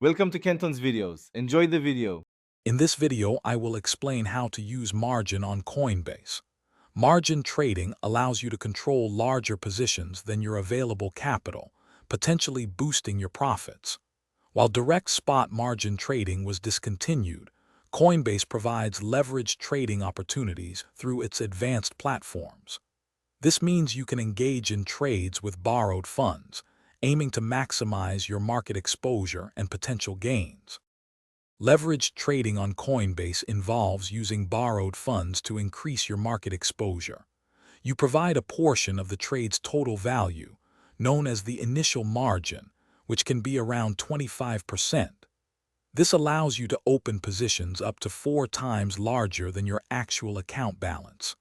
Welcome to Kenton's videos. Enjoy the video. In this video, I will explain how to use margin on Coinbase. Margin trading allows you to control larger positions than your available capital, potentially boosting your profits. While direct spot margin trading was discontinued, Coinbase provides leveraged trading opportunities through its advanced platforms. This means you can engage in trades with borrowed funds, aiming to maximize your market exposure and potential gains. Leveraged trading on Coinbase involves using borrowed funds to increase your market exposure. You provide a portion of the trade's total value, known as the initial margin, which can be around 25%. This allows you to open positions up to 4 times larger than your actual account balance.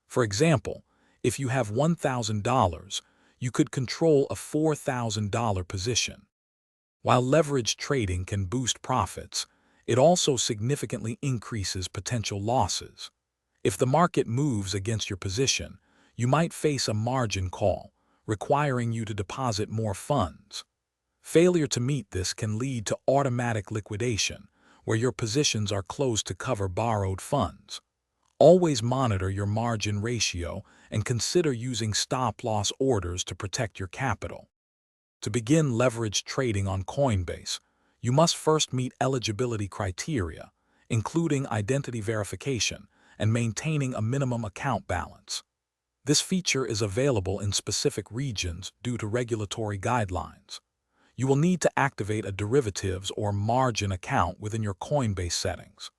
For example, if you have $1,000, you could control a $4,000 position. While leveraged trading can boost profits, it also significantly increases potential losses. If the market moves against your position, you might face a margin call, requiring you to deposit more funds. Failure to meet this can lead to automatic liquidation, where your positions are closed to cover borrowed funds. Always monitor your margin ratio and consider using stop-loss orders to protect your capital. To begin leveraged trading on Coinbase, you must first meet eligibility criteria, including identity verification and maintaining a minimum account balance. This feature is available in specific regions due to regulatory guidelines. You will need to activate a derivatives or margin account within your Coinbase settings.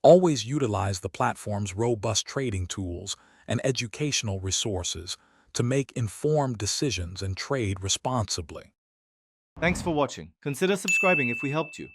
Always utilize the platform's robust trading tools and educational resources to make informed decisions and trade responsibly. Thanks for watching. Consider subscribing if we helped you.